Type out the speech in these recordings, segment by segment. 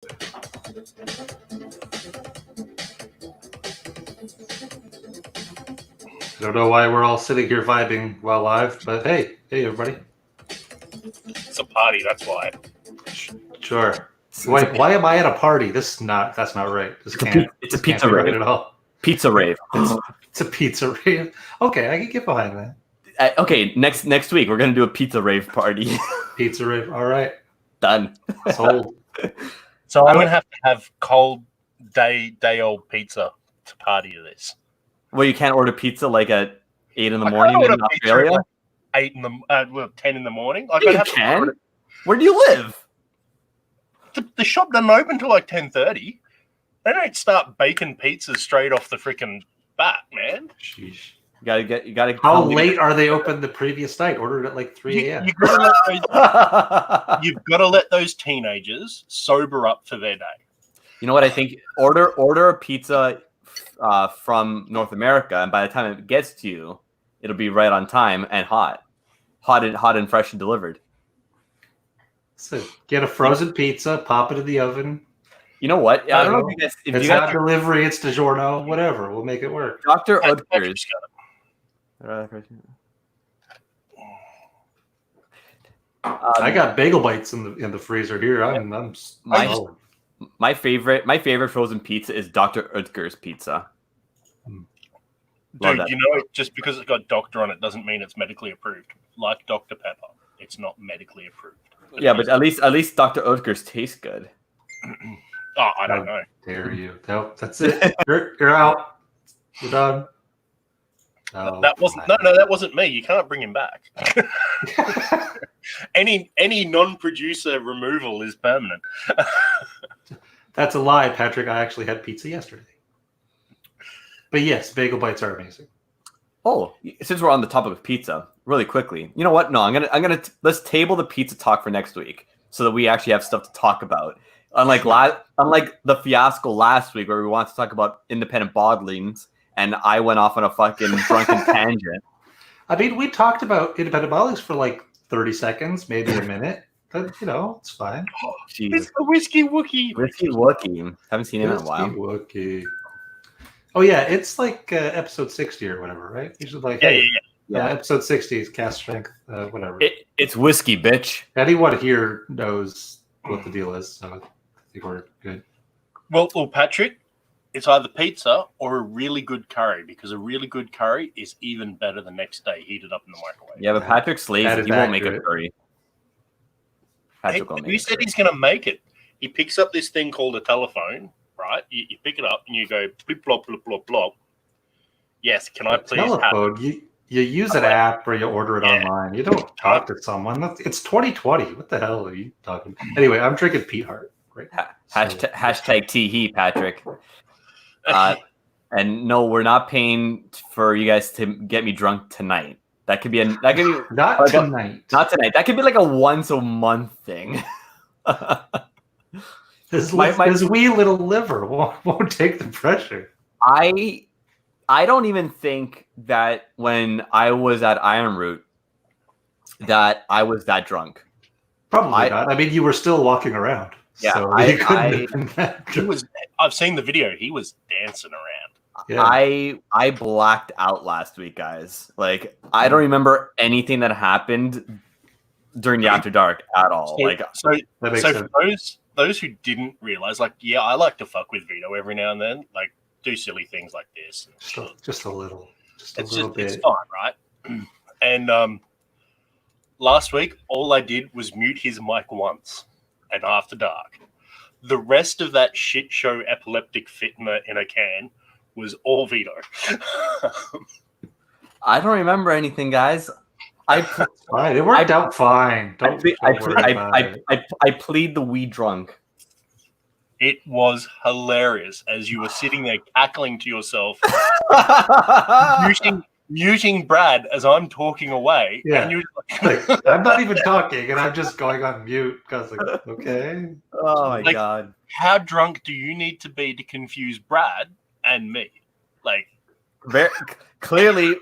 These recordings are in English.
I don't know why we're all sitting here vibing while live, but hey everybody. It's a party, that's why. Sure. Wait, why am I at a party? That's not right. It's a pizza rave at all. Pizza rave. It's a pizza rave. Okay, I can get behind that. Okay, next week we're gonna do a pizza rave party. Pizza rave. All right. Done. Sold. So I'm gonna have to have cold day old pizza to party to this. Well, you can't order pizza like at 8 in the morning in Australia. Like 10 in the morning. Like, you can. Where do you live? The shop doesn't open until like 10:30. They don't start baking pizzas straight off the freaking bat, man. Sheesh. You gotta. How late are they open the previous night? Ordered at like 3 a.m. You've got to let those teenagers sober up for their day. You know what I think? Order a pizza from North America, and by the time it gets to you, it'll be right on time and hot and fresh and delivered. So get a frozen pizza, pop it in the oven. You know what? I don't know if it's you got delivery, it's DiGiorno, whatever. We'll make it work. Dr. Utgers. I got bagel bites in the freezer here. My favorite frozen pizza is Dr. Utgers pizza. Dude, you know, just because it's got doctor on it doesn't mean it's medically approved. Like Dr. Pepper, it's not medically approved. Yeah, but at least Dr. Utgers tastes good. Oh, I don't know. Dare you? No, that's it. You're out. You're done. Oh, that wasn't me. You can't bring him back. Any non-producer removal is permanent. That's a lie, Patrick. I actually had pizza yesterday. But yes, bagel bites are amazing. Oh, since we're on the topic of pizza, really quickly, you know what? No, I'm gonna let's table the pizza talk for next week so that we actually have stuff to talk about. Unlike the fiasco last week where we wanted to talk about independent bottlings and I went off on a fucking drunken tangent. I mean, we talked about independent bottlings for like 30 seconds, maybe a minute. But, it's fine. Oh, it's the Whiskey Wookie. Whiskey Wookie. Haven't seen him in a while. Wookie. Oh, yeah. It's like episode 60 or whatever, right? Usually like, yeah. Episode 60 is cast strength, whatever. It's whiskey, bitch. Anyone here knows what the deal is, so I think we're good. Well, Patrick, it's either pizza or a really good curry, because a really good curry is even better the next day heated up in the microwave. Yeah, but Patrick's lazy. He won't make a curry. He said he's going to make it. He picks up this thing called a telephone, right? You pick it up and you go blip, blop, blip, blop, blop. Yes, can I please telephone? You use an app or you order it online. You don't talk to someone. It's 2020. What the hell are you talking about? Anyway, I'm drinking Pete Hart. Great. Hashtag tee Patrick. And no, we're not paying for you guys to get me drunk tonight. That could be not tonight. Not tonight. That could be like a once a month thing. His wee little liver won't take the pressure. I don't even think that when I was at Iron Root that I was that drunk. Probably not. I mean, you were still walking around. Yeah, so I've seen the video. He was dancing around. Yeah. I blacked out last week, guys. Like, I don't remember anything that happened during the After Dark at all. So for those who didn't realize, I like to fuck with Vito every now and then, like do silly things like this. Just a little bit. It's fine, right? And last week, all I did was mute his mic once at After Dark. The rest of that shit show epileptic fit in a can was all Vito. I don't remember anything, guys. It worked out fine. I plead the wee drunk. It was hilarious as you were sitting there cackling to yourself, muting Brad as I'm talking away. Yeah. And you're like, I'm not even talking, and I'm just going on mute because, okay. Oh my god! How drunk do you need to be to confuse Brad and me? Like, very clearly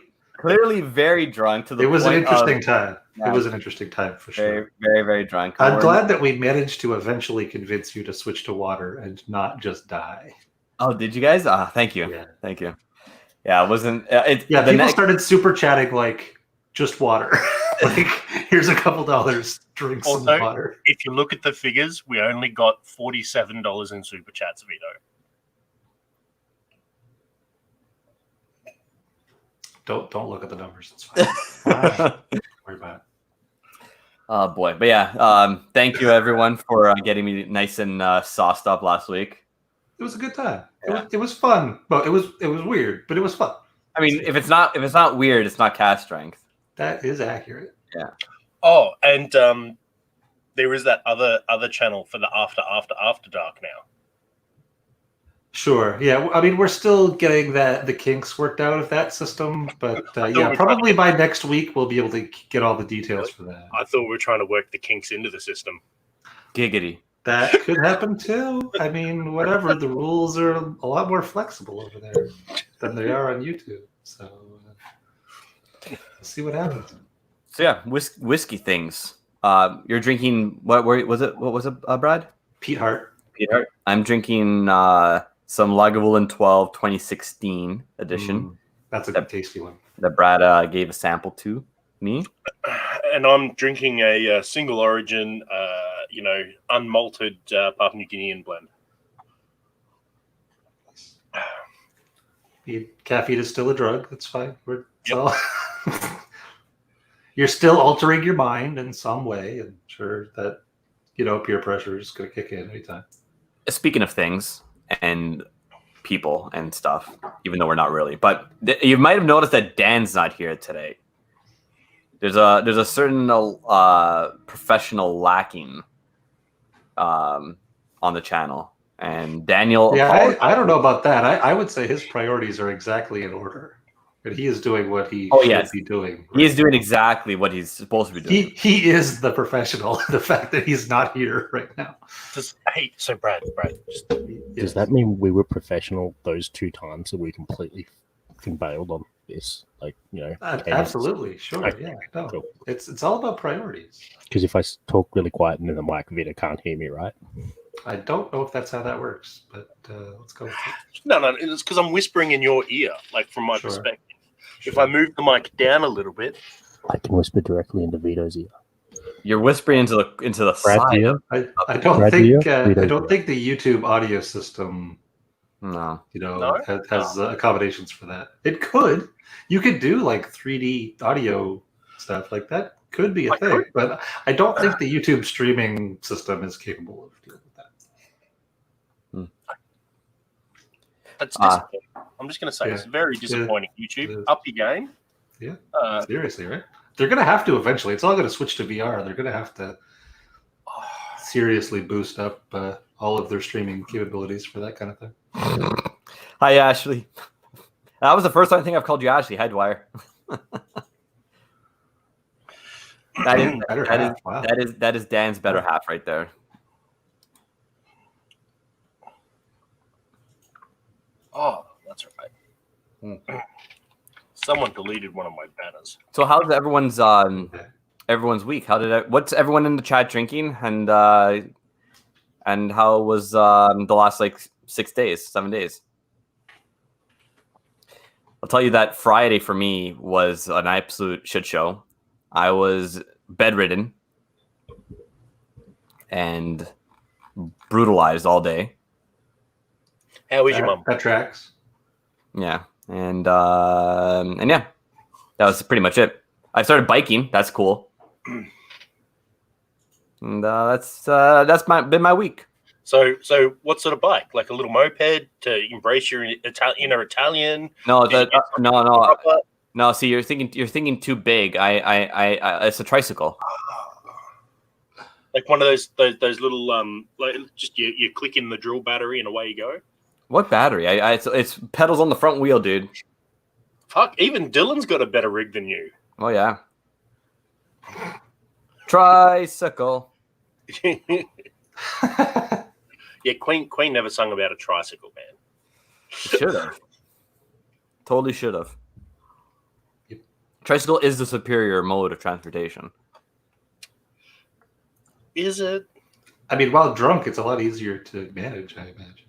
very drunk to the point. It was an interesting time. It was an interesting time for very, sure. very, very drunk. I'm glad that we managed to eventually convince you to switch to water and not just die. Oh, did you guys? Thank you. Yeah. Thank you. Yeah, it wasn't. People started super chatting like just water. Like, here's a couple dollars, drink some Also, water. if you look at the figures, we only got $47 in super chats, Vito. Don't look at the numbers. It's fine. Don't worry about it. Oh boy, but yeah, thank you everyone for getting me nice and sauced up last week. It was a good time. Yeah. It was fun, but it was weird, but it was fun. I mean, if it's not weird, it's not cast strength. That is accurate. Yeah. Oh, and there is that other channel for the after dark now. Sure. Yeah. I mean, we're still getting the kinks worked out of that system, but yeah, probably by next week we'll be able to get all the details for that. I thought we were trying to work the kinks into the system. Giggity. That could happen too. I mean, whatever. The rules are a lot more flexible over there than they are on YouTube. So we'll see what happens. So yeah, whiskey things. You're drinking what was it, Brad? Pete Hart. Pete Hart. I'm drinking some Lagavulin 12 2016 edition. That's a good tasty one. That Brad gave a sample to me. And I'm drinking a single origin, unmalted Papua New Guinean blend. Caffeine is still a drug. That's fine. You're still altering your mind in some way, and sure that peer pressure is going to kick in anytime. Speaking of things and people and stuff, even though we're not really, but you might have noticed that Dan's not here today. There's a certain professional lacking on the channel, and Daniel. Yeah, I don't know about that. I would say his priorities are exactly in order. But he is doing what he should be doing. Right? He is doing exactly what he's supposed to be doing. He is the professional. The fact that he's not here right now. So Brad, does that mean we were professional those 2 times that we completely bailed on this? Absolutely, sure, okay. Yeah. No, cool. It's all about priorities. Because if I talk really quiet and then the mic, Vita can't hear me, right? I don't know if that's how that works, but let's go with it. No, it's because I'm whispering in your ear, like from my perspective. Sure. If I move the mic down a little bit, I can whisper directly into Vito's ear. You're whispering into the side. Ear? I don't think the YouTube audio system, has accommodations for that. It could. You could do like 3D audio stuff like that. Could be a thing, but I don't think the YouTube streaming system is capable of doing that. That's disappointing. I'm just going to say it's very disappointing. YouTube, up your game. Yeah, seriously, right? They're going to have to eventually. It's all going to switch to VR. They're going to have to seriously boost up all of their streaming capabilities for that kind of thing. Hi, Ashley. That was the first time I think I've called you Ashley. Hi, Dwyer. That is Dan's better half right there. Oh, that's right. Someone deleted one of my banners. So how's everyone's week? What's everyone in the chat drinking? And how was the last 7 days? I'll tell you that Friday for me was an absolute shit show. I was bedridden and brutalized all day. How is your mom? That tracks. Yeah, and yeah, that was pretty much it. I started biking. That's cool. And that's been my week. So what sort of bike? Like a little moped to embrace your inner Italian? No. No, see, you're thinking too big. It's a tricycle. Like one of those little like just you click in the drill battery and away you go. What battery? It's pedals on the front wheel, dude. Fuck, even Dylan's got a better rig than you. Oh yeah. Tricycle. Yeah, Queen never sung about a tricycle, man. Should have. Totally should have. Tricycle is the superior mode of transportation. Is it? I mean, while drunk, it's a lot easier to manage, I imagine.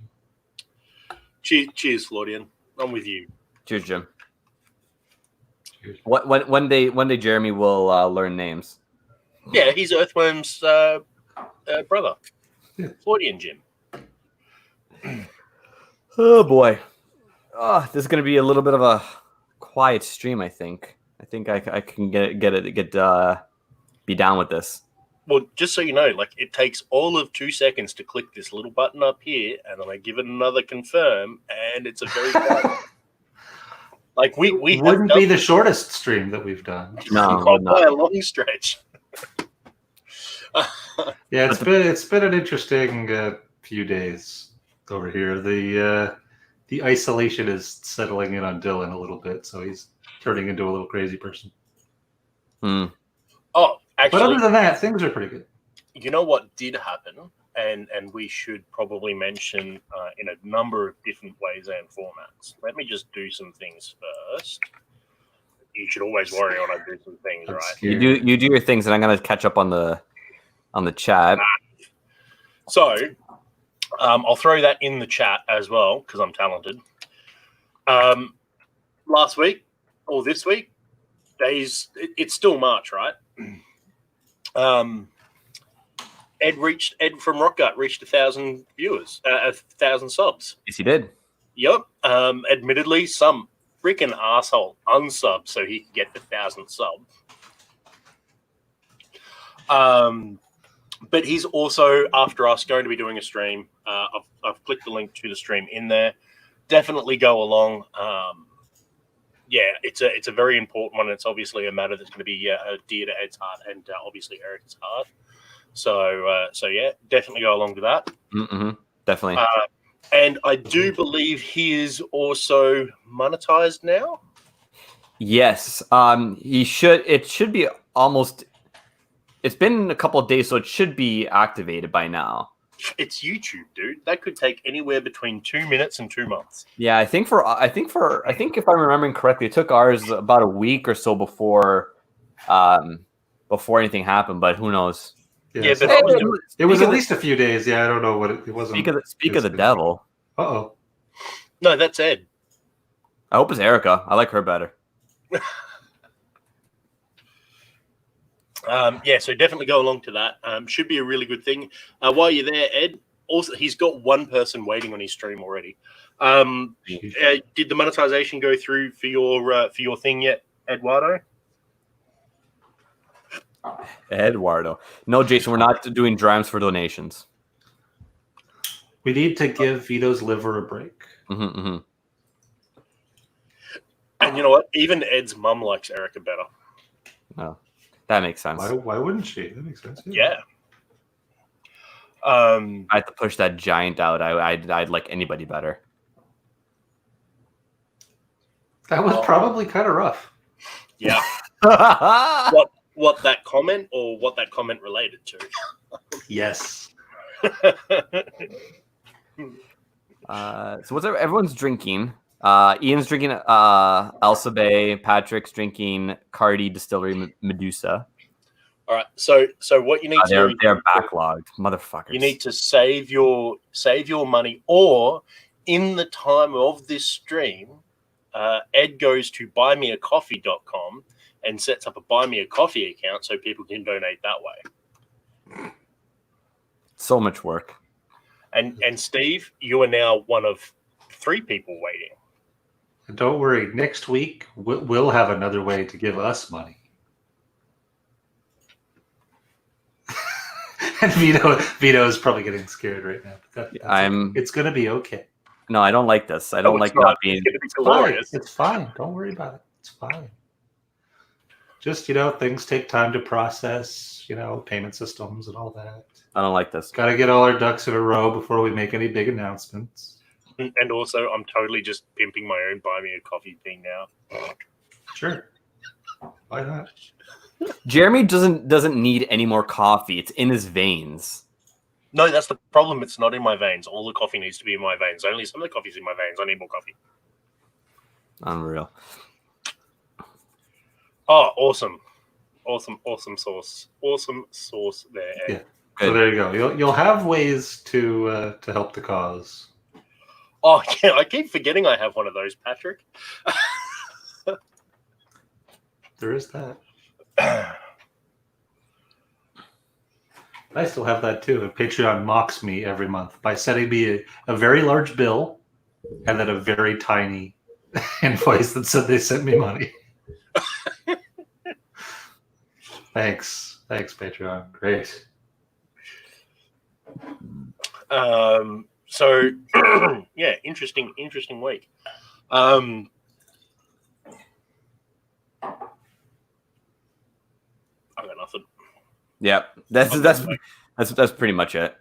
Cheers, Florian. I'm with you. Cheers, Jim. Cheers. One day, Jeremy will learn names. Yeah, he's Earthworm's brother, Yeah. Florian Jim. Oh boy. Oh, this is going to be a little bit of a quiet stream. I think I can be down with this. Well, just so you know, like it takes all of 2 seconds to click this little button up here, and then I give it another confirm, and it's a very like we wouldn't be the shortest stream that we've done. No, not by not. a long stretch. Yeah, it's been an interesting few days over here. The isolation is settling in on Dylan a little bit, so he's turning into a little crazy person. Mm. Oh, actually, But other than that, things are pretty good. you know what did happen, and we should probably mention in a number of different ways and formats. Let me just do some things first. You should always worry when I do some things, I'm right? scared. You do your things, and I'm gonna catch up on the chat. So I'll throw that in the chat as well because I'm talented. Last week or this week, it's still March, right? Ed from Rock Gut reached 1,000 viewers, 1,000 subs. Yes, he did. Yep. Admittedly, some freaking asshole unsubbed so he could get the 1,000 subs. But he's also, after us, going to be doing a stream. I've clicked the link to the stream in there. Definitely go along. Yeah, it's a very important one. It's obviously a matter that's going to be dear to Ed's heart and obviously Eric's heart. So yeah, definitely go along to that. Mm-hmm. Definitely. And I do believe he is also monetized now. Yes. He should. It should be almost. It's been a couple of days, so it should be activated by now. It's YouTube, dude. That could take anywhere between 2 minutes and 2 months. Yeah, I think if I'm remembering correctly, it took ours about a week or so before anything happened. But who knows? Yeah, but it was at least a few days. Yeah, I don't know what it wasn't. Speak of the devil. Uh-oh. no, that's Ed. I hope it's Erica. I like her better. Yeah, so definitely go along to that. Should be a really good thing. While you're there, Ed, also he's got one person waiting on his stream already. Did the monetization go through for your thing yet, Eduardo? Eduardo. No, Jason, we're not doing drams for donations. We need to give Vito's liver a break. Mm-hmm, mm-hmm. And you know what? Even Ed's mum likes Erica better. Oh, that makes sense. Why wouldn't she? That makes sense. Yeah. I had to push that giant out. I'd like anybody better. That was probably kind of rough. Yeah. What that comment or what that comment related to? Yes. So what's everyone's drinking? Ian's drinking Elsa Bay. Patrick's drinking Cardi Distillery Medusa. All right. So what you need to do? They're backlogged, motherfuckers. You need to save your money, or in the time of this stream, Ed goes to buymeacoffee.com and sets up a Buy Me a Coffee account so people can donate that way. So much work. And Steve, you are now one of 3 people waiting. And don't worry, next week we'll have another way to give us money. And Vito is probably getting scared right now. It's going to be okay. No, I don't like this. I don't like not being. It's glorious. It's fine. Don't worry about it. It's fine. Just, things take time to process, payment systems and all that. I don't like this. Got to get all our ducks in a row before we make any big announcements. And also, I'm totally just pimping my own Buy Me a Coffee thing now. Sure. Why not? Jeremy doesn't need any more coffee. It's in his veins. No, that's the problem. It's not in my veins. All the coffee needs to be in my veins. Only some of the coffee's in my veins. I need more coffee. Unreal. Oh, awesome. Awesome sauce. Awesome sauce there. Yeah. So there you go. You'll have ways to help the cause. Oh, yeah, I keep forgetting I have one of those, Patrick. There is that. I still have that too. And Patreon mocks me every month by sending me a very large bill and then a very tiny invoice that said they sent me money. Thanks, Patreon. Great. So yeah, interesting week. I got nothing. Yeah, that's pretty much it.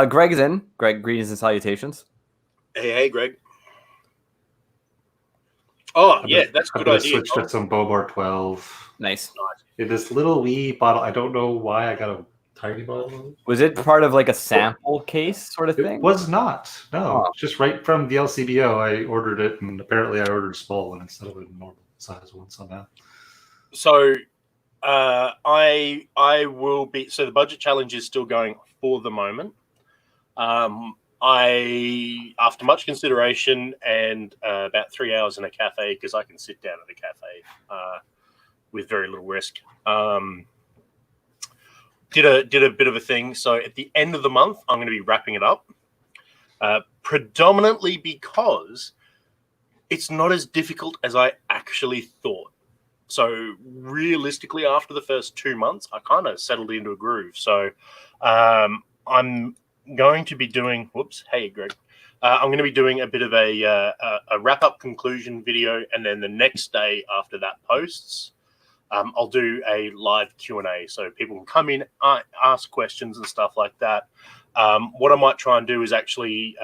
Greg is in. Greg, greetings and salutations. Hey, Greg. Oh, yeah, that's a good idea. Switch to some Bobor 12. Nice. In this little wee bottle, I don't know why I got a tiny bottle. Was it part of like a sample case sort of thing? It was not. No, Oh. just right from the LCBO. I ordered it, and apparently I ordered a small one instead of a normal size one somehow. So I will be. So the budget challenge is still going for the moment. I, after much consideration and about 3 hours in a cafe, because I can sit down at a cafe with very little risk, did a bit of a thing. So at the end of the month, I'm going to be wrapping it up, predominantly because it's not as difficult as I actually thought. So realistically, after the first 2 months, I kind of settled into a groove. So I'm going to be doing. Whoops, hey Greg. I'm going to be doing a bit of a wrap-up conclusion video, and then the next day after that posts, I'll do a live Q&A, so people can come in, ask questions and stuff like that. What I might try and do is actually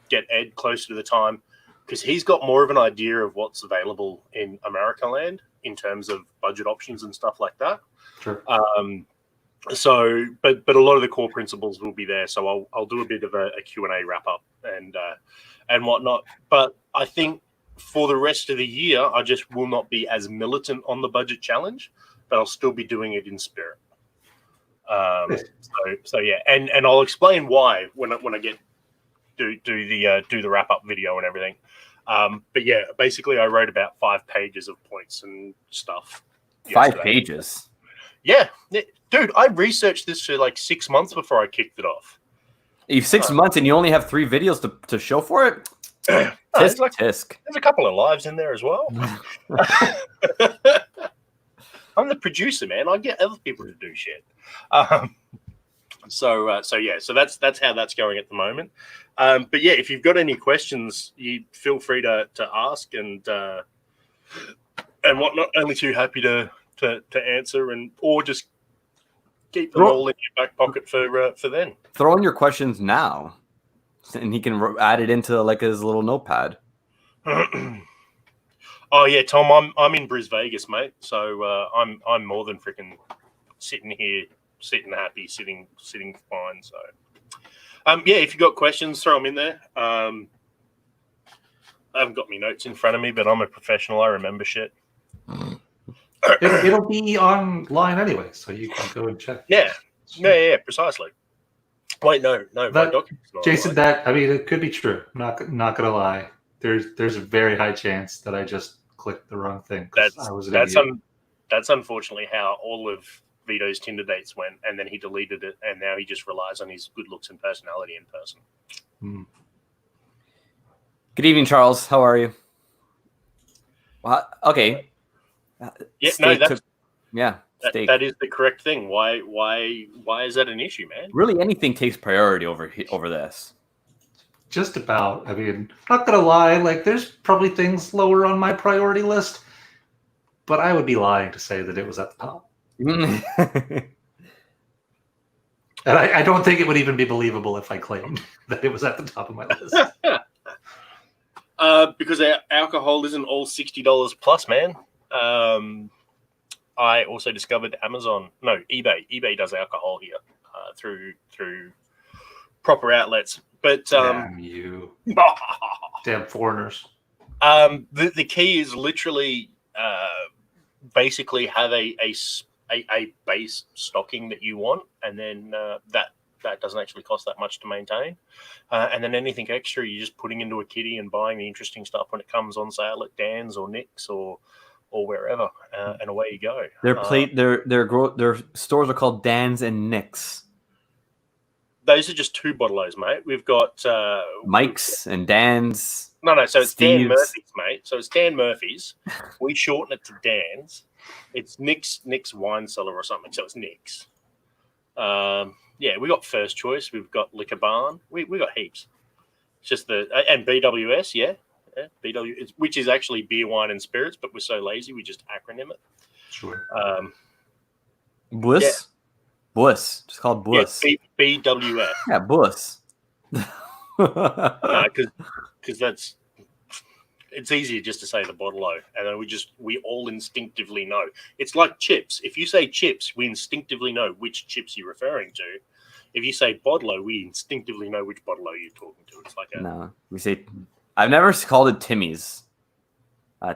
get Ed closer to the time, because he's got more of an idea of what's available in America land in terms of budget options and stuff like that. Sure. So, but a lot of the core principles will be there. So I'll do a bit of a Q&A wrap up and whatnot. But I think for the rest of the year, I just will not be as militant on the budget challenge, but I'll still be doing it in spirit. So yeah, and I'll explain why when I get do the wrap up video and everything. But yeah, basically I wrote about 5 pages of points and stuff. 5 pages. Yeah, dude, I researched this for like 6 months before I kicked it off. You've 6 months and you only have 3 videos to show for it? Tisk. There's a couple of lives in there as well. I'm the producer, man. I get other people to do shit. So that's how that's going at the moment. But yeah, if you've got any questions, you feel free to ask and whatnot. Only too happy to answer or just keep them all in your back pocket for then. Throw in your questions now, and he can add it into like his little notepad. Oh yeah, Tom, I'm in Bris Vegas, mate. So I'm more than freaking sitting here, sitting happy, sitting fine. So yeah, if you got questions, throw them in there. I haven't got my notes in front of me, but I'm a professional. I remember shit. It'll be online anyway, so you can go and check. Yeah, precisely. Wait, no, my document's not Jason, online. it could be true. Not gonna lie. There's a very high chance that I just clicked the wrong thing. That's unfortunately how all of Vito's Tinder dates went, and then he deleted it, and now he just relies on his good looks and personality in person. Good evening, Charles. How are you? Well, okay. Yeah, steak. That is the correct thing. Why is that an issue, man? Really, anything takes priority over this. Just about. I mean, not gonna lie. Like, there's probably things lower on my priority list, but I would be lying to say that it was at the top. And I don't think it would even be believable if I claimed that it was at the top of my list. Because our alcohol isn't all $60 plus, man. I also discovered eBay. eBay does alcohol here through proper outlets. But damn you, damn foreigners. The key is literally basically have a a base stocking that you want, and then that doesn't actually cost that much to maintain. And then anything extra, you're just putting into a kitty and buying the interesting stuff when it comes on sale at Dan's or Nick's or wherever, and away you go. Their stores are called Dan's and Nick's. Those are just two bottle-os, mate. We've got Mike's and Dan's. No, so it's Steve's. Dan Murphy's, mate. So it's Dan Murphy's. We shorten it to Dan's. It's Nick's Wine Cellar or something, so it's Nick's. Yeah, we got First Choice. We've got Liquor Barn. We got heaps. It's just and BWS, yeah BW, which is actually beer, wine, and spirits, but we're so lazy we just acronym it. Sure. Bliss. Yeah. Bliss. Just called Bliss. Yeah, BWF. Yeah, Bliss. No, because it's easier just to say the bottle-o, and then we all instinctively know. It's like chips. If you say chips, we instinctively know which chips you're referring to. If you say bottle-o, we instinctively know which bottle-o you're talking to. It's like no. We say I've never called it Timmy's.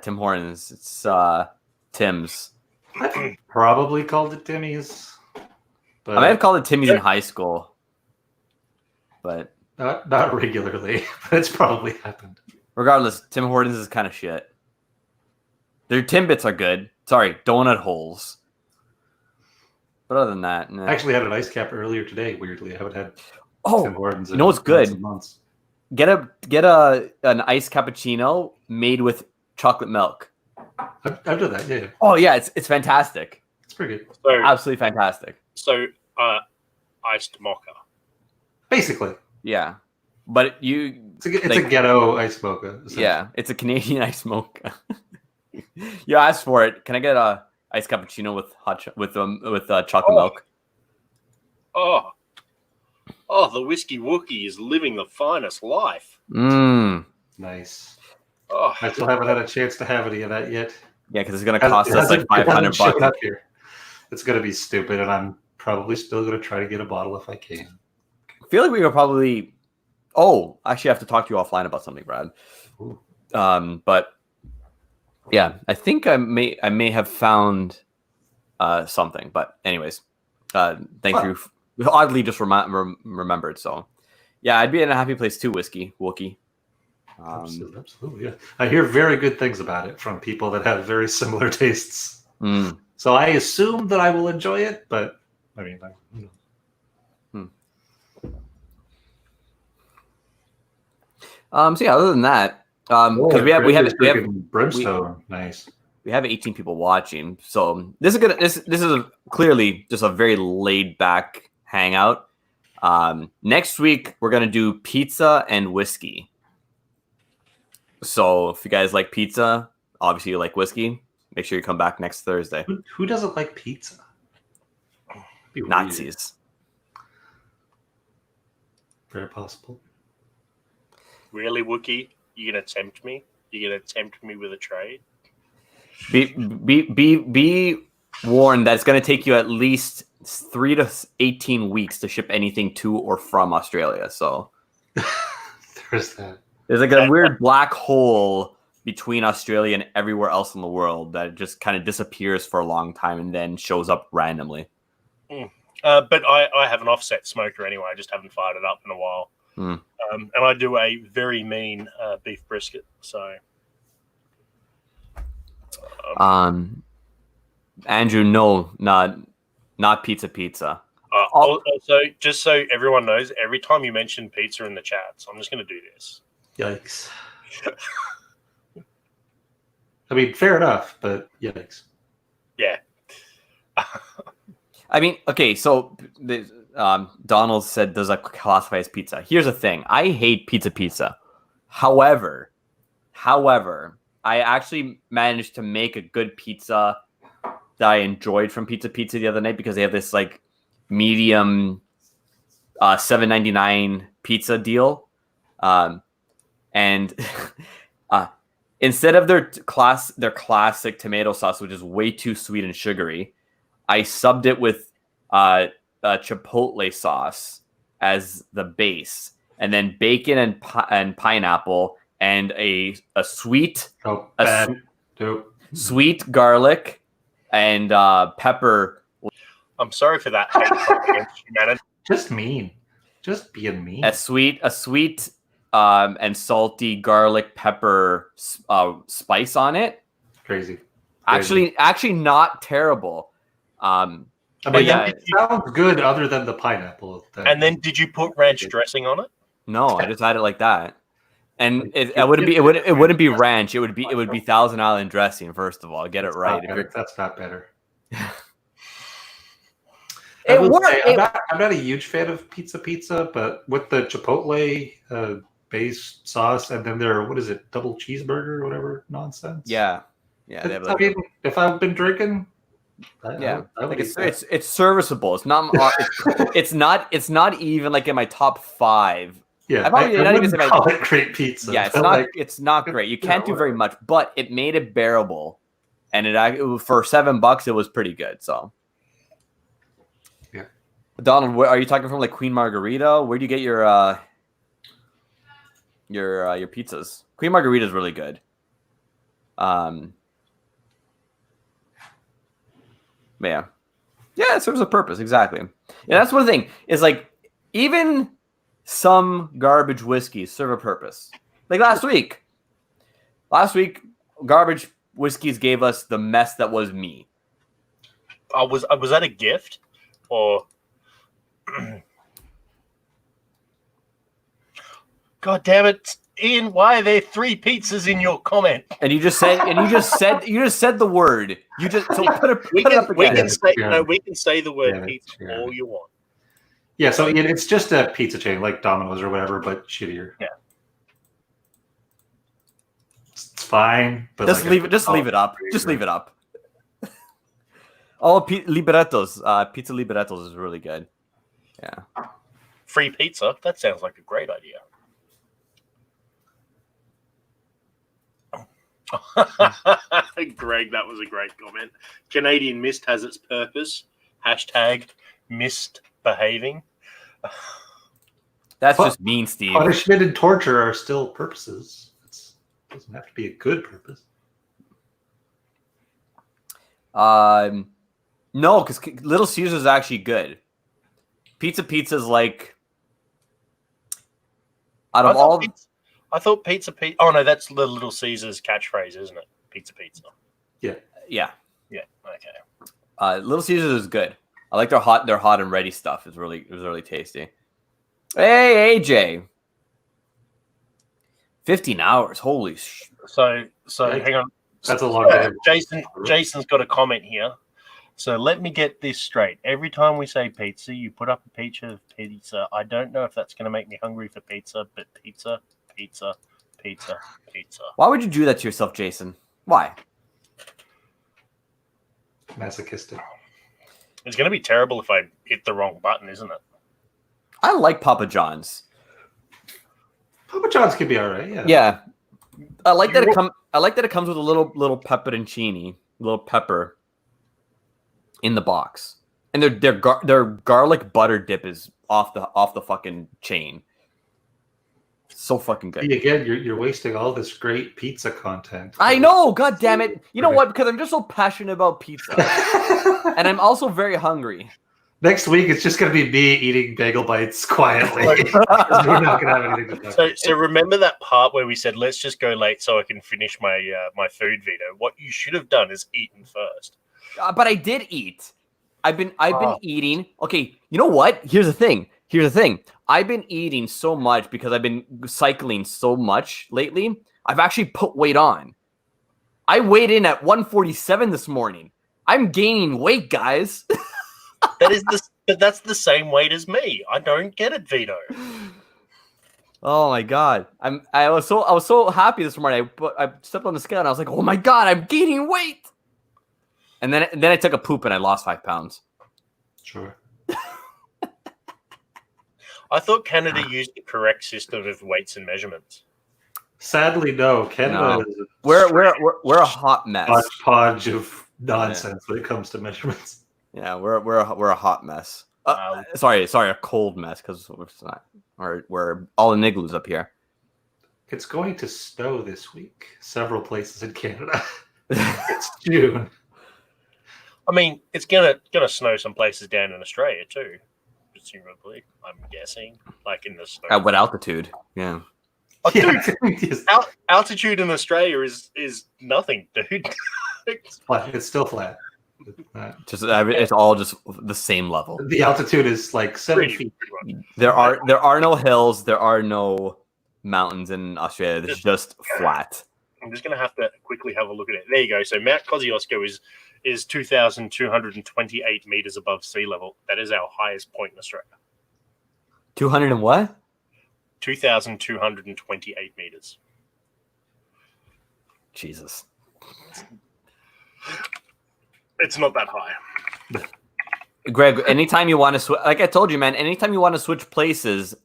Tim Hortons. It's Tim's. I probably called it Timmy's. But I might have called it Timmy's in high school, but not regularly. But it's probably happened. Regardless, Tim Hortons is kind of shit. Their Timbits are good. Sorry, donut holes. But other than that, nah. I actually had an ice cap earlier today. Weirdly, I haven't had Tim Hortons. You know what's good? Months. Get an iced cappuccino made with chocolate milk. I've done that. Yeah. Oh yeah, it's fantastic. It's pretty good. So, absolutely fantastic. So, iced mocha. Basically. Yeah, but it's a ghetto ice mocha. Yeah, it's a Canadian ice mocha. You asked for it. Can I get a iced cappuccino with chocolate milk? Oh, the whiskey Wookie is living the finest life. Nice. Oh, I still haven't had a chance to have any of that yet. Yeah, because it's going to cost us like $500. It's going to be stupid, and I'm probably still going to try to get a bottle if I can. I feel like we could probably. Oh, actually, I have to talk to you offline about something, Brad. Ooh. But yeah, I think I may have found something. But anyways, thank you. Oddly, just remembered. So yeah, I'd be in a happy place too. Whiskey Wookie. Absolutely, yeah. I hear very good things about it from people that have very similar tastes. So I assume that I will enjoy it, but I mean, So yeah, other than that, because we have brimstone, nice. We have 18 people watching, so this is clearly just a very laid back hangout. Next week we're gonna do pizza and whiskey. So if you guys like pizza, obviously you like whiskey. Make sure you come back next Thursday. Who doesn't like pizza? Nazis. Very possible. Really, Wookie? You gonna tempt me? You gonna tempt me with a trade? Be warned that it's gonna take you at least 3 to 18 weeks to ship anything to or from Australia. So there's that. There's like a weird black hole between Australia and everywhere else in the world that just kind of disappears for a long time and then shows up randomly. But I have an offset smoker anyway. I just haven't fired it up in a while. And I do a very mean beef brisket. So, Andrew, no, not pizza. Also, just so everyone knows, every time you mention pizza in the chat, so I'm just going to do this. Yikes. I mean, fair enough, but yikes. Yeah. I mean, okay, so Donald said, does that classify as pizza? Here's the thing. I hate pizza. However, I actually managed to make a good pizza that I enjoyed from Pizza the other night because they have this like medium $7.99 pizza deal. And instead of their classic tomato sauce, which is way too sweet and sugary, I subbed it with chipotle sauce as the base, and then bacon and pineapple and a sweet sweet garlic and pepper I'm sorry for that hate crime against humanity. Just mean. Just being mean. A sweet, and salty garlic pepper spice on it. Crazy. Actually, not terrible. I mean, yeah, it sounds good other than the pineapple. And then, did you put ranch dressing on it? No, I just had it like that. And it wouldn't be ranch. It would be Thousand Island dressing. First of all, get it right. That's not better. I'm not a huge fan of pizza, but with the chipotle base sauce, and then what is it, double cheeseburger or whatever nonsense? Yeah. I mean, if I've been drinking, I would it's serviceable. It's not. It's not even like in my top 5. Yeah, I wouldn't call it great pizza. Yeah, it's not great. You can't do very much, but it made it bearable, and it for $7, it was pretty good. So. Yeah. Donald, are you talking from like Queen Margarita? Where do you get your pizzas? Queen Margarita is really good. Yeah, it serves a purpose, exactly. Yeah, that's one thing. Is like even some garbage whiskeys serve a purpose. Like last week, garbage whiskeys gave us the mess that was me. Was that a gift or? God damn it, Ian! Why are there 3 pizzas in your comment? And you just said the word. You just put it up again. We can say the word pizza all you want. Yeah, so it's just a pizza chain like Domino's or whatever, but shittier. Yeah, it's fine. But leave it up. Just leave it up. Librettos. Pizza Librettos is really good. Yeah. Free pizza. That sounds like a great idea. Greg, that was a great comment. Canadian mist has its purpose. # misbehaving. That's just mean, Steve. Punishment and torture are still purposes. It doesn't have to be a good purpose. No, because Little Caesars is actually good. Pizza is like out of all. I thought pizza. Oh no, that's the Little Caesars catchphrase, isn't it? Pizza. Yeah. Okay. Little Caesars is good. I like their hot and ready stuff. It was really tasty. Hey AJ, 15 hours. Holy sh! So hang on. That's a long time. Jason's got a comment here. So let me get this straight. Every time we say pizza, you put up a picture of pizza. I don't know if that's going to make me hungry for pizza, but pizza. Why would you do that to yourself, Jason? Why? Masochistic. It's going to be terrible if I hit the wrong button, isn't it? I like Papa John's. Papa John's could be all right. Yeah. Yeah. I like that it comes with a little pepperoncini, little pepper in the box, and their garlic butter dip is off the fucking chain. So fucking good. See, again, you're wasting all this great pizza content. I know. God damn it. You know what? Because I'm just so passionate about pizza, and I'm also very hungry. Next week, it's just going to be me eating bagel bites quietly. We're not going to have anything to talk about. So remember that part where we said, let's just go late so I can finish my my food veto. What you should have done is eaten first. But I did eat. I've been eating. Okay, you know what? Here's the thing. I've been eating so much because I've been cycling so much lately. I've actually put weight on. I weighed in at 147 this morning. I'm gaining weight, guys. That's the same weight as me. I don't get it, Vito. Oh my god. I was so happy this morning. I stepped on the scale and I was like, oh my god, I'm gaining weight. And then I took a poop and I lost 5 pounds. Sure. I thought Canada used the correct system of weights and measurements. Sadly, no. Canada is we're a hot mess. Hodgepodge of nonsense when it comes to measurements. Yeah, we're a hot mess. Sorry, a cold mess because we're all in igloos up here. It's going to snow this week. Several places in Canada. It's June. I mean, it's gonna snow some places down in Australia too, presumably. I'm guessing, like in the snow. At what altitude? Yeah. Oh, Yeah, dude, altitude in Australia is nothing, dude. it's flat. It's still flat. It's all just the same level. The altitude is like 7 feet. Pretty much. There are no hills. There are no mountains in Australia. It's just flat. I'm just gonna have to quickly have a look at it. There you go. So Mount Kosciuszko is 2,228 meters above sea level. That is our highest point in Australia. 200 and what? 2,228 meters. Jesus. It's not that high. Greg, anytime you want to switch, like I told you, man, anytime you want to switch places,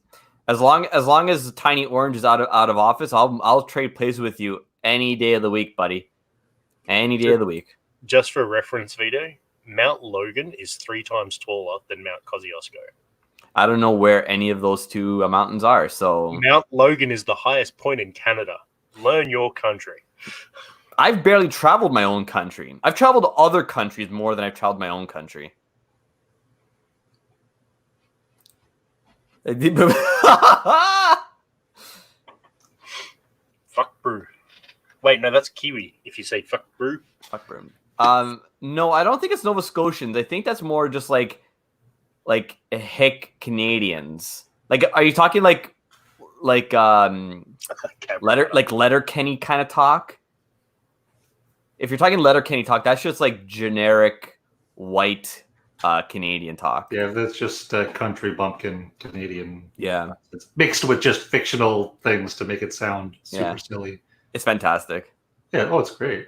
as long as Tiny Orange is out of office, I'll trade places with you any day of the week, buddy. Any day of the week. Just for reference, Vito, Mount Logan is 3 times taller than Mount Kosciuszko. I don't know where any of those two mountains are. So Mount Logan is the highest point in Canada. Learn your country. I've barely traveled my own country. I've traveled to other countries more than I've traveled my own country. Fuck brew. Wait, no, that's Kiwi. If you say fuck brew. Fuck bro. No, I don't think it's Nova Scotians. I think that's more just like hick Canadians. Like, are you talking like letter Kenny kind of talk? If you're talking letter Kenny talk, that's just like generic white Canadian talk. Yeah, that's just country bumpkin Canadian. Yeah, it's mixed with just fictional things to make it sound super silly. It's fantastic. Yeah, it's great.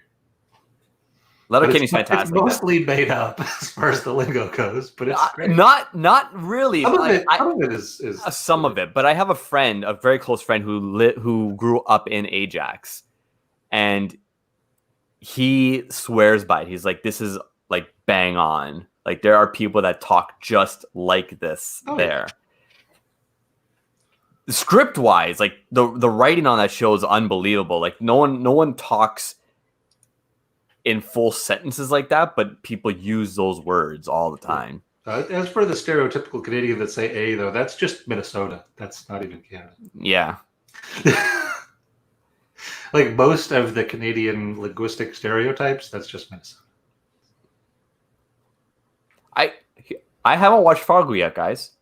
Letterkenny's fantastic. It's mostly made up as far as the lingo goes, but it's great. Not really. Some of it is some of it. But I have a friend, a very close friend, who grew up in Ajax, and he swears by it. He's like, this is like bang on. Like there are people that talk just like this there. Yeah. Script wise, like the writing on that show is unbelievable. Like no one talks in full sentences like that, but people use those words all the time. As for the stereotypical Canadian that say A, though, that's just Minnesota. That's not even Canada. Yeah. Like most of the Canadian linguistic stereotypes, that's just Minnesota. I haven't watched Fargo yet, guys.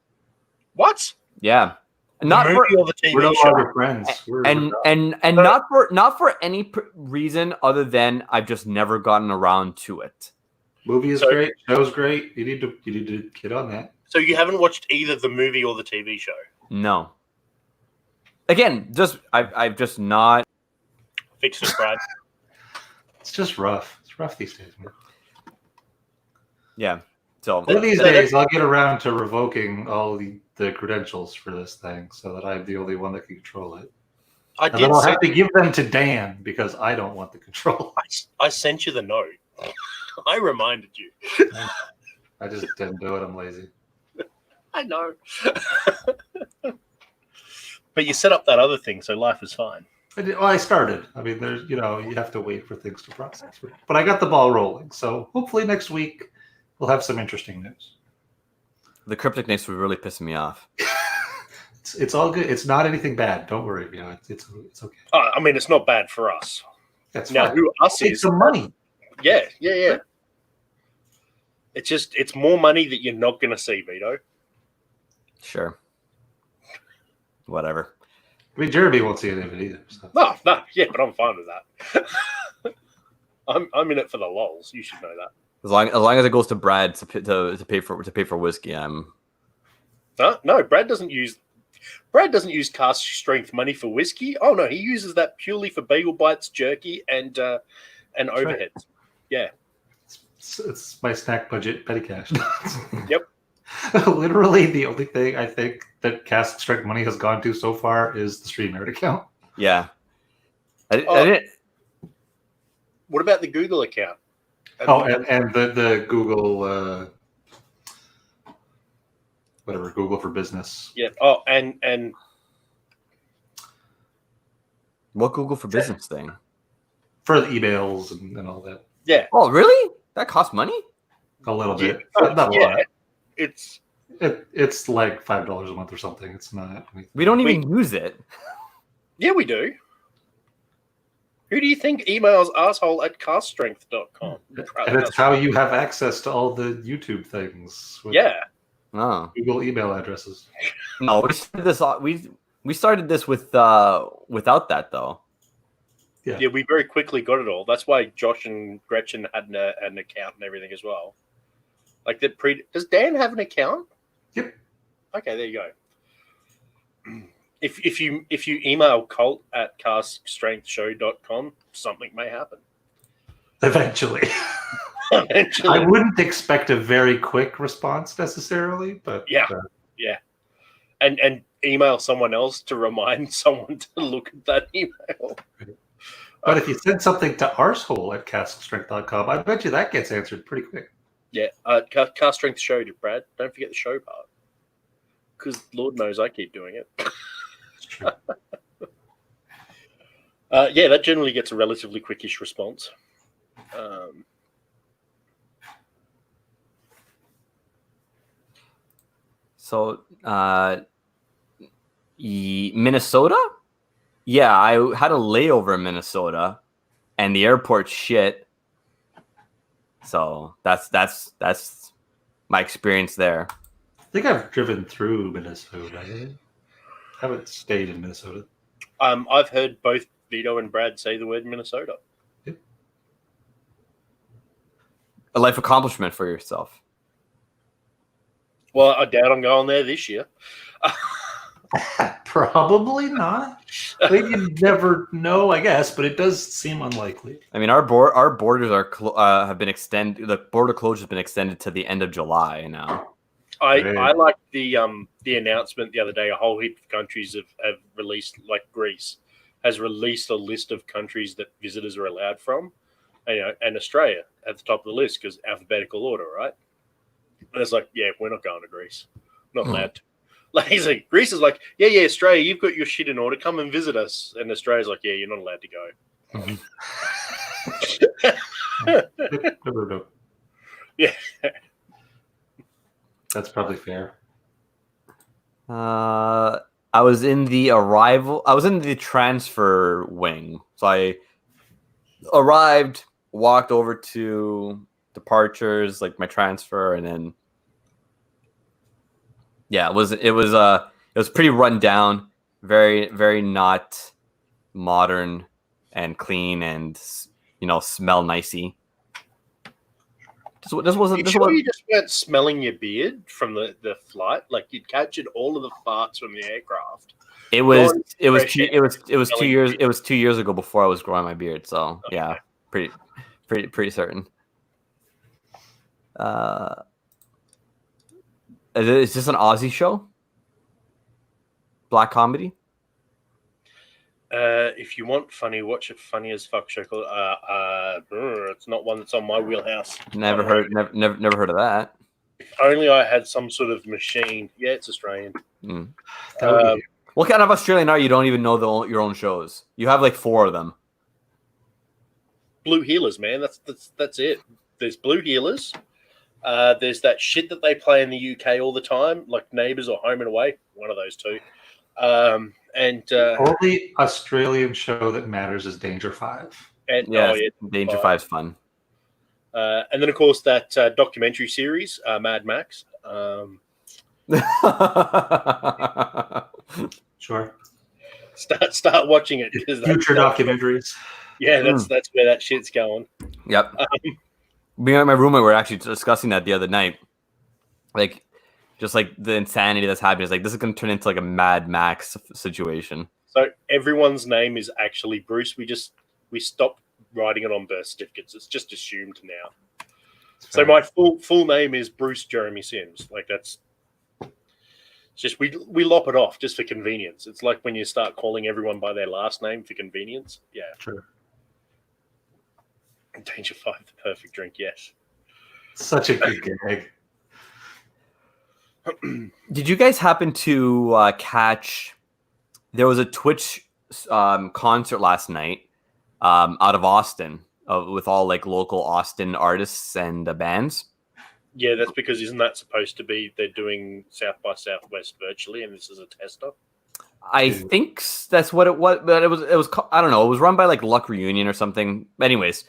What? Yeah. Not for the TV we're no show. longer friends. And not for any reason other than I've just never gotten around to it. Movie is great. Show's great. You need to get on that. So you haven't watched either the movie or the TV show? No. Again, I've just not. Fix it, Brad. It's just rough. It's rough these days, man. Yeah. So one of these days, I'll get around to revoking all the credentials for this thing, so that I'm the only one that can control it. Then I'll have to give them to Dan because I don't want the control. I sent you the note. I reminded you. I just didn't do it. I'm lazy. I know. But you set up that other thing, so life is fine. I started. I mean, there's you have to wait for things to process. But I got the ball rolling, so hopefully next week we'll have some interesting news. The cryptic names were really pissing me off. It's all good. It's not anything bad. Don't worry. It's okay. I mean, it's not bad for us. That's now fine. who us Take is some money. Yeah. It's more money that you're not going to see, Vito. Sure. Whatever. I mean, Jeremy won't see any of it either. So. No, yeah, but I'm fine with that. I'm in it for the lols. You should know that. As long as it goes to Brad to pay for whiskey, I'm. No, Brad doesn't use cast strength money for whiskey. Oh no, he uses that purely for bagel bites, jerky, and overheads. Right. Yeah, it's my snack budget, petty cash. Yep. Literally, the only thing I think that cast strength money has gone to so far is the StreamYard account. Yeah. I didn't. What about the Google account? And the Google, whatever, Google for Business. Yeah. Oh, and what Google for Business thing? For the emails and all that. Yeah. Oh, really? That costs money? a little Yeah. bit, but not a Yeah. lot. It's It's like $5 a month or something. It's not. We don't even use it. yeah, we do. Who do you think emails asshole@caststrength.com? And it's how you have access to all the YouTube things. With Yeah. Oh Google email addresses. no, we started this with without that though. Yeah, we very quickly got it all. That's why Josh and Gretchen had an account and everything as well. Like that does Dan have an account? Yep. Okay, there you go. If you email cult@caststrengthshow.com, something may happen. Eventually. Eventually. I wouldn't expect a very quick response necessarily, but Yeah. And email someone else to remind someone to look at that email. But if you send something to arsehole@caststrength.com, I bet you that gets answered pretty quick. Yeah, Cast Strength Show, Brad. Don't forget the show part. Because Lord knows I keep doing it. It's true. Yeah, that generally gets a relatively quickish response. So, Minnesota? Yeah, I had a layover in Minnesota, and the airport's shit. So that's my experience there. I think I've driven through Minnesota. I haven't stayed in Minnesota. I've heard both Vito and Brad say the word Minnesota. A life accomplishment for yourself. Well, I doubt I'm going there this year. Probably not. You never know, I guess, but it does seem unlikely. I mean, our borders are have been extended. The border closure has been extended to the end of July now. I like the announcement the other day. A whole heap of countries have released, like Greece has released a list of countries that visitors are allowed from, and Australia at the top of the list because alphabetical order, right? And it's like, yeah, we're not going to Greece. Not allowed to. Like, he's like, Greece is like, yeah, Australia, you've got your shit in order. Come and visit us. And Australia's like, yeah, you're not allowed to go. Yeah. That's probably fair. I was in the transfer wing. So I arrived, walked over to departures, like my transfer, and then it was pretty run down, very, very not modern and clean and smell nicey. You just weren't smelling your beard from the flight? Like you'd captured all of the farts from the aircraft. It was 2 years. It was 2 years ago before I was growing my beard. So yeah, pretty certain. Is this an Aussie show? Black comedy? If you want funny, watch a funny as fuck show called it's not one that's on my wheelhouse. Never heard of that. If only I had some sort of machine. Yeah, it's Australian. What kind of Australian are you? Don't even know your own shows. You have like 4 of them. Blue Healers, man. That's it. There's Blue Healers. There's that shit that they play in the UK all the time, like Neighbours or Home and Away. One of those two. Only Australian show that matters is Danger 5. Danger 5's fun. And then, of course, that documentary series, Mad Max. Sure. Start watching it. Future documentaries. Yeah, that's where that shit's going. Yep. Me and my roommate were actually discussing that the other night. Like, just like the insanity that's happening is like this is going to turn into like a Mad Max situation. So everyone's name is actually Bruce. We stopped writing it on birth certificates. It's just assumed now. So my full name is Bruce Jeremy Sims. Like that's just we lop it off just for convenience. It's like when you start calling everyone by their last name for convenience. Yeah. True. Danger 5, the perfect drink. Yes. Such a good gag. Did you guys happen to catch? There was a Twitch concert last night out of Austin with all like local Austin artists and bands. Yeah, that's because isn't that supposed to be they're doing South by Southwest virtually, and this is a tester? I think that's what it was, but it was I don't know. It was run by like Luck Reunion or something. Anyways,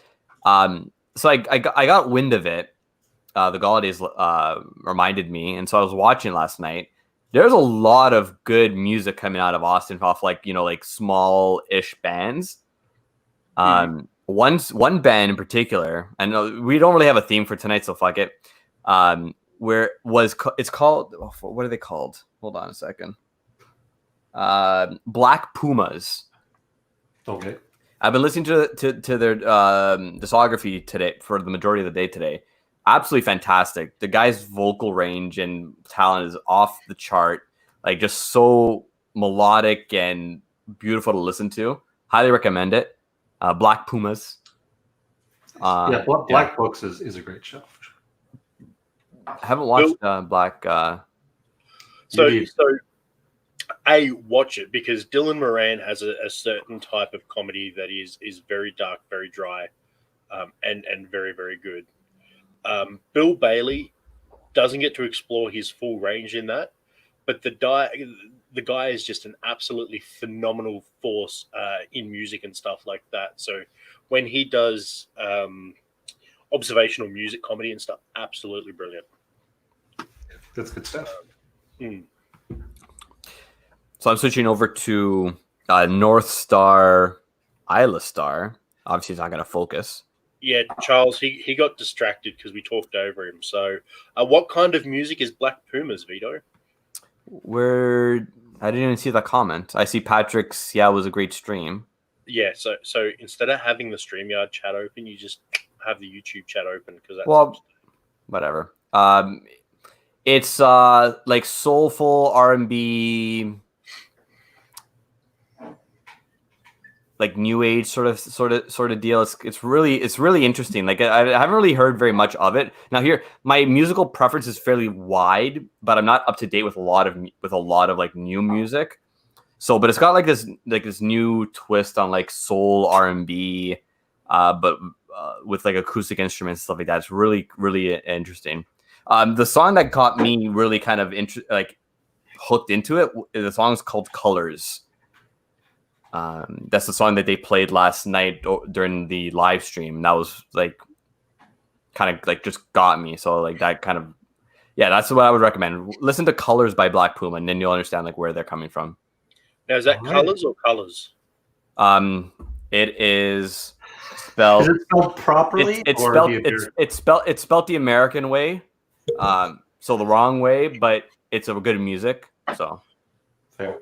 so I got wind of it. The holidays reminded me, and so I was watching last night. There's a lot of good music coming out of Austin off like like small-ish bands. One band in particular, I know we don't really have a theme for tonight, so fuck it. It's called, what are they called? Hold on a second. Black Pumas. Okay. I've been listening to their discography today for the majority of the day today. Absolutely fantastic. The guy's vocal range and talent is off the chart. Like just so melodic and beautiful to listen to. Highly recommend it. Black Pumas. Black Books is a great show. For sure. I haven't watched Black. So watch it because Dylan Moran has a certain type of comedy that is very dark, very dry, and very, very good. Bill Bailey doesn't get to explore his full range in that, but the guy is just an absolutely phenomenal force in music and stuff like that. So when he does observational music comedy and stuff, absolutely brilliant. That's good stuff. So I'm switching over to North Star, Isla Star. Obviously, it's not going to focus. Yeah, Charles, he got distracted because we talked over him. So what kind of music is Black Pumas, Vito? I didn't even see the comment. I see Patrick's, it was a great stream. Yeah, so instead of having the StreamYard chat open, you just have the YouTube chat open because that's whatever. It's like soulful R&B, like new age sort of deal. It's really interesting. Like I haven't really heard very much of it. Now here, my musical preference is fairly wide, but I'm not up to date with a lot of like new music. So, but it's got like this new twist on like soul R&B, but with like acoustic instruments and stuff like that. It's really, really interesting. The song that got me really kind of hooked into it, the song is called Colors. That's the song that they played last night during the live stream. That was like kind of like just got me. So like that kind of, that's what I would recommend. Listen to Colors by Black Puma, and then you'll understand like where they're coming from. Now, is that Colors or Colors? It is spelled. Is it spelled properly? It's spelled the American way. So the wrong way, but it's a good music. So fair.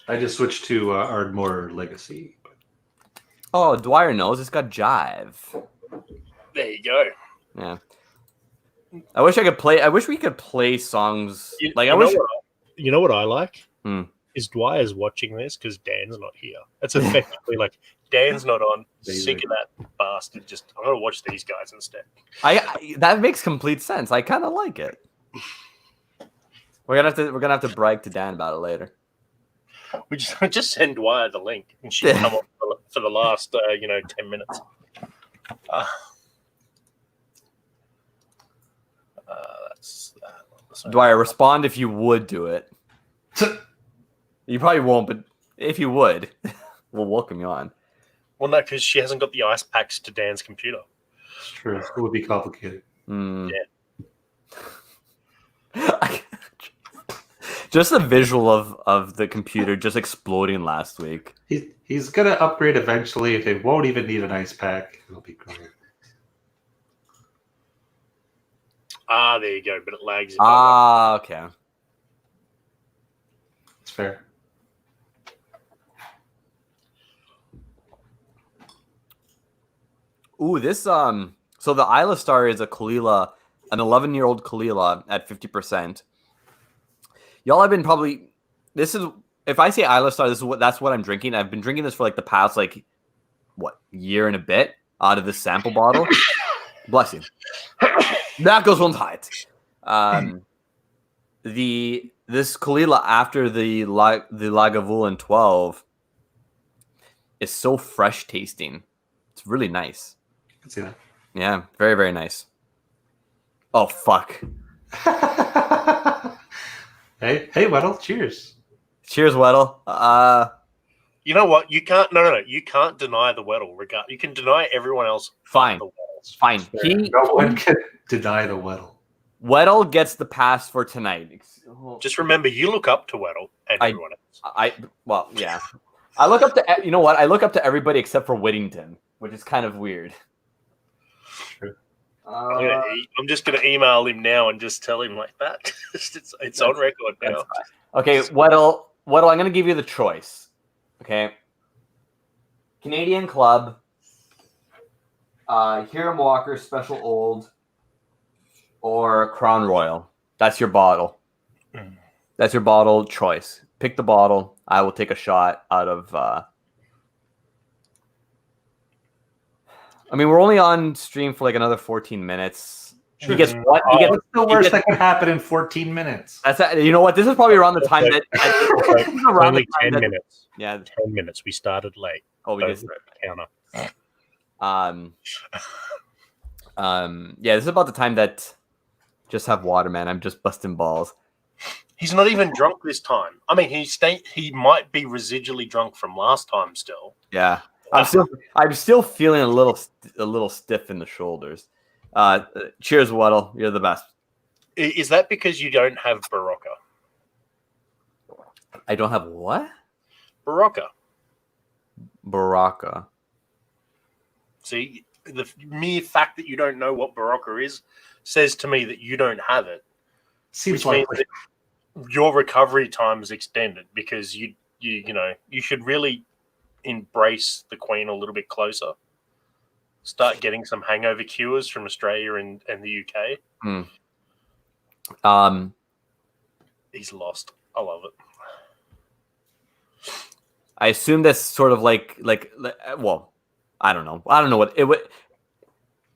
I just switched to Ardmore Legacy. Oh, Dwyer knows. It's got Jive. There you go. Yeah. I wish we could play songs. You know what I like? Is Dwyer's watching this because Dan's not here. That's effectively like Dan's not on. Sick of that bastard. I'm gonna watch these guys instead. That makes complete sense. I kind of like it. We're gonna have to brag to Dan about it later. We just send Dwyer the link, and she'll come up for the last 10 minutes. That's Dwyer, respond if you would do it. You probably won't, but if you would, we'll welcome you on. Well, no, because she hasn't got the ice packs to Dan's computer. It's true. It would be complicated. Yeah. Just the visual of the computer just exploding last week. He's gonna upgrade eventually. If it won't even need an ice pack, it'll be great. There you go. But it lags. Okay. It's fair. Ooh, this so the Isla Star is a Kalila, an 11-year-old Kalila at 50%. Y'all have been probably. This is if I say Isla Star, that's what I'm drinking. I've been drinking this for like the past year and a bit out of this sample bottle. Bless you. That goes on tight. This Kalila after the Lagavulin 12 is so fresh tasting. It's really nice. I can see that. Yeah, very, very nice. Oh, fuck. Hey, Weddle, cheers. Cheers, Weddle. You know what? You can't. No. You can't deny the Weddle. You can deny everyone else. Fine. but the Weddles. Fine. No one can deny the Weddle. Weddle gets the pass for tonight. Just remember, you look up to Weddle and everyone else. Well, yeah. I look up to, you know what? I look up to everybody except for Whittington, which is kind of weird. True. I'm just going to email him now and just tell him like that. it's on record now. Okay, Weddle, I'm going to give you the choice. Okay. Canadian Club, Hiram Walker Special Old, or Crown Royal. That's your bottle. That's your bottle choice. Pick the bottle. I will take a shot out of. I mean, we're only on stream for like another 14 minutes. Sure. He gets what? He gets What's the worst that can happen in 14 minutes? That's you know what? This is probably around the time that. Only 10 minutes. Yeah, 10 minutes. We started late. oh, we did. Counter. Yeah, this is about the time that. Just have water, man. I'm just busting balls. He's not even drunk this time. I mean, he might be residually drunk from last time still. Yeah, I'm still feeling a little stiff in the shoulders. Cheers, Weddle. You're the best. Is that because you don't have Barocca? I don't have what? Barocca. Baraka. See, the mere fact that you don't know what Barocca is says to me that you don't have it. Seems which means likely. that your recovery time is extended because you should really embrace the Queen a little bit closer. Start getting some hangover cures from Australia and the UK. He's lost. I love it. I assume that's sort of like well, I don't know what it would.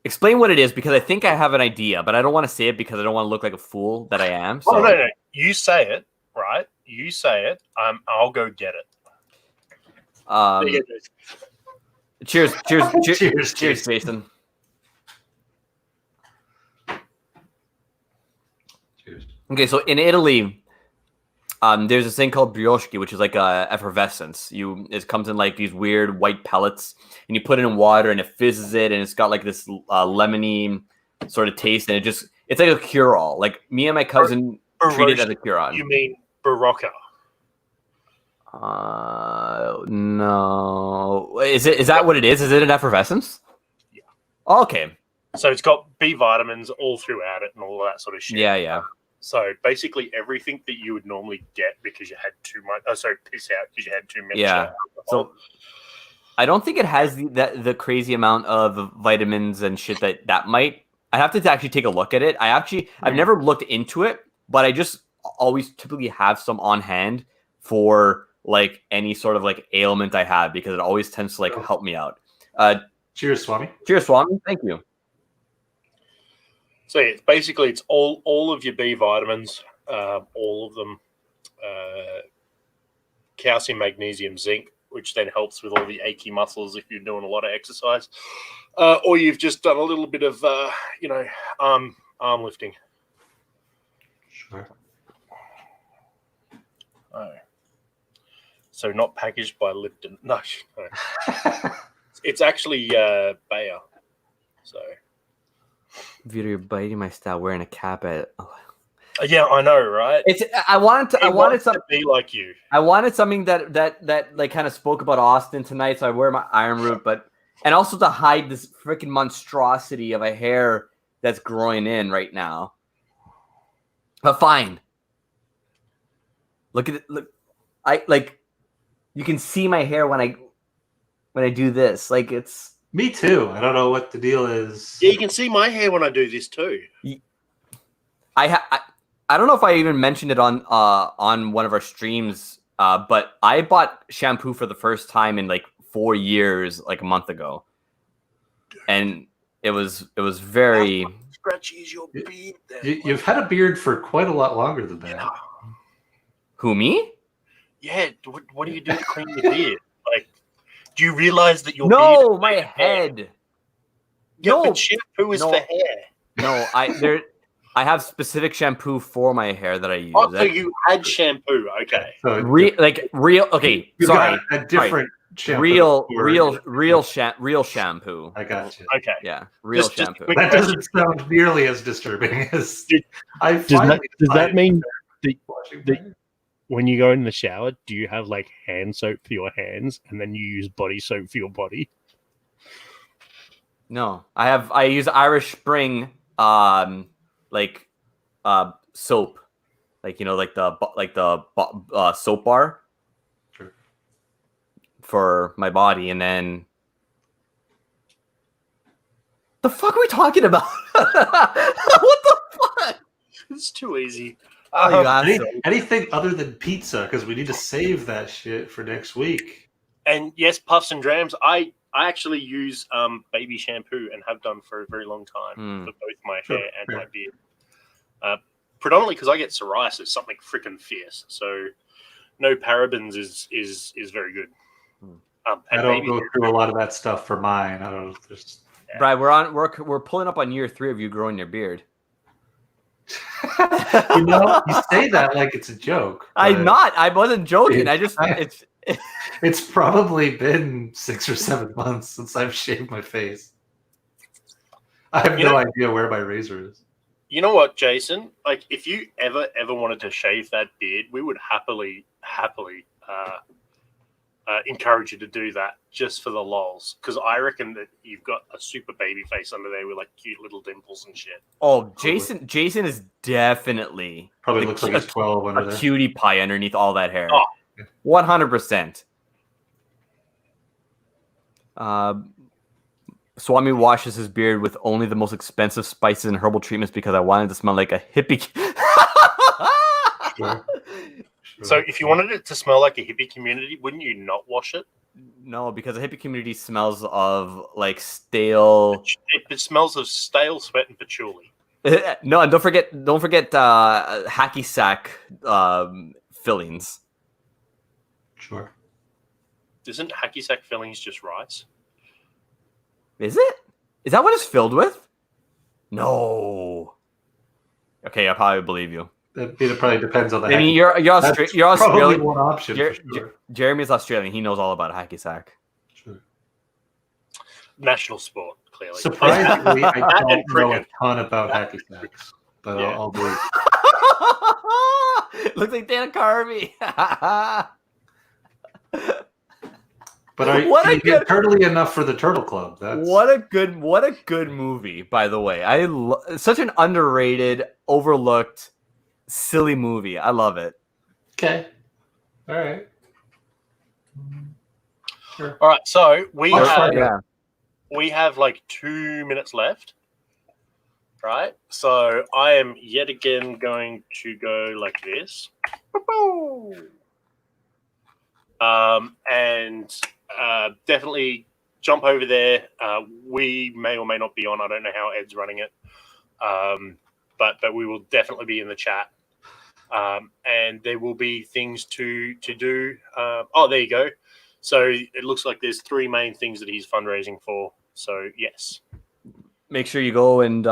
Explain what it is because I think I have an idea, but I don't want to say it because I don't want to look like a fool that I am. So. Oh, no. You say it, right? You say it. I'll go get it. Cheers, Jason. Cheers. Okay, so in Italy, there's this thing called brioche, which is like a effervescence. It comes in like these weird white pellets, and you put it in water, and it fizzes it, and it's got like this lemony sort of taste, and it's like a cure-all. Like me and my cousin treat it as a cure-all. You mean Barocca? No. Is that what it is? Is it an effervescence? Yeah. Oh, okay. So it's got B vitamins all throughout it and all that sort of shit. Yeah. So basically everything that you would normally get because you had too much, piss out because you had too much. Yeah. So I don't think it has the crazy amount of vitamins and shit that might. I have to actually take a look at it. I've never looked into it, but I just always typically have some on hand for like any sort of like ailment I have because it always tends to like help me out. Cheers, Swami. Cheers, Swami. Thank you. So yeah, basically it's all of your B vitamins, all of them, calcium, magnesium, zinc, which then helps with all the achy muscles if you're doing a lot of exercise, or you've just done a little bit of arm lifting. Sure. Oh. So not packaged by Lipton. No. It's actually Bayer. So. Vito, you're biting my style wearing a cap at. Yeah, I know, right? I wanted something to be like you. I wanted something that like kind of spoke about Austin tonight, so I wear my iron root, and also to hide this freaking monstrosity of a hair that's growing in right now. But fine. Look at it. Look, you can see my hair when I do this. Like it's. Me too. I don't know what the deal is. Yeah, you can see my hair when I do this too. I don't know if I even mentioned it on one of our streams, but I bought shampoo for the first time in like 4 years, like a month ago, and it was very scratchy as your beard. You've had a beard for quite a lot longer than that. Yeah. Who, me? Yeah. What do you do to clean your beard? Like, do you realize that your no, beard my head. Yeah, No, but shampoo is no. for hair. No, I have specific shampoo for my hair that I use. Oh, so you add shampoo. Okay. So Real. Okay, you sorry. got a different shampoo. Real shampoo. I got you. Okay. Yeah, real Just shampoo. quick That question. doesn't sound nearly as disturbing as I Does finally that mean washing that- my hair. when you go in the shower, do you have like hand soap for your hands and then you use body soap for your body? No, I use Irish Spring like soap, like like the soap bar Sure. for my body, and then the fuck are we talking about? What the fuck? It's too easy. Oh, you asshole. Anything other than pizza, because we need to save that shit for next week. And yes, puffs and drams. I actually use baby shampoo and have done for a very long time for both my Sure, hair and yeah. my beard. Predominantly because I get psoriasis, something freaking fierce. So no parabens is very good. I And don't baby go through a lot of that stuff for mine. I don't just. Brad, we're pulling up on year 3 of you growing your beard. You say that like it's a joke. I wasn't joking. I just It's probably been 6 or 7 months since I've shaved my face. I have no idea where my razor is. You know what, Jason? Like, if you ever wanted to shave that beard, we would happily encourage you to do that just for the lols. Because I reckon that you've got a super baby face under there with like cute little dimples and shit. Oh, Jason is definitely Probably looks like he's 12 under a there. cutie pie underneath all that hair. Oh. 100%. Swami washes his beard with only the most expensive spices and herbal treatments because I wanted to smell like a hippie. Sure. So if you wanted it to smell like a hippie community, wouldn't you not wash it? No, because the hippie community smells of like stale. It smells of stale sweat and patchouli. No, and don't forget hacky sack fillings. Sure. Isn't hacky sack fillings just rice? Is it? Is that what it's filled with? No. Okay, I probably believe you. It probably depends on the. I mean, you're Probably Australian. one option. For sure. Jeremy's Australian. He knows all about hacky sack. Sure. National sport, clearly. Surprisingly, I don't know a cricket. ton about hacky sacks, but Yeah. I'll believe. Looks like Dan Carvey. But What a you get turtly enough for the Turtle Club. That's What a good movie, by the way. Such an underrated, overlooked, silly movie. I love it. okay. All right. Sure. All right, so we Oh, have like 2 minutes left, right? So I am yet again going to go like this, and definitely jump over there. We may or may not be on. I don't know how Ed's running it, but we will definitely be in the chat. And there will be things to do. There you go. So it looks like there's 3 main things that he's fundraising for. So yes, Make sure you go and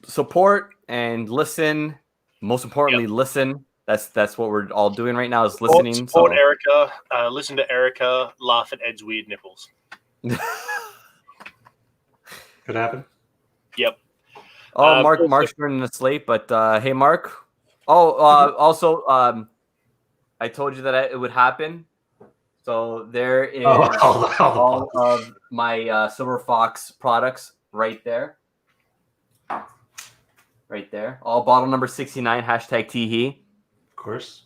support and listen. Most importantly, listen. That's what we're all doing right now is listening. Support Erica. Listen to Erica. Laugh at Ed's weird nipples. Could happen. Yep. Oh, Mark's running the slate, but hey, Mark. Also, I told you that it would happen. So there is all of my Silver Fox products right there. Right there. All bottle number 69, #Teehee. Of course.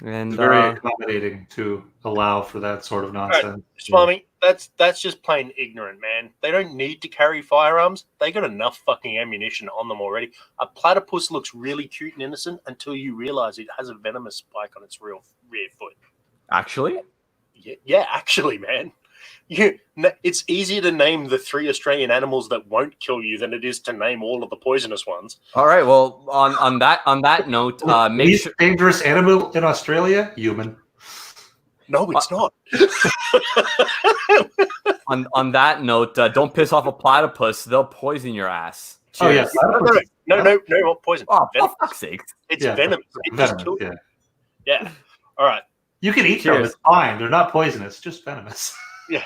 And It's very accommodating to allow for that sort of nonsense. Swami, that's just plain ignorant, man. They don't need to carry firearms. They got enough fucking ammunition on them already. A platypus looks really cute and innocent until you realize it has a venomous spike on its rear foot. Actually? Yeah, actually, man. It's easier to name the 3 Australian animals that won't kill you than it is to name all of the poisonous ones. All right. Well, on that note, make sure. Dangerous animal in Australia? Human. No, it's not. on that note, don't piss off a platypus; they'll poison your ass. Oh Cheers. yeah, No, not poison. Oh, for Venomous. fuck's sake! It's Yeah, venomous. It just venomous, kills you. yeah. Yeah. All right. You can eat them. Cheers. It's fine. They're not poisonous. Just venomous. Yeah.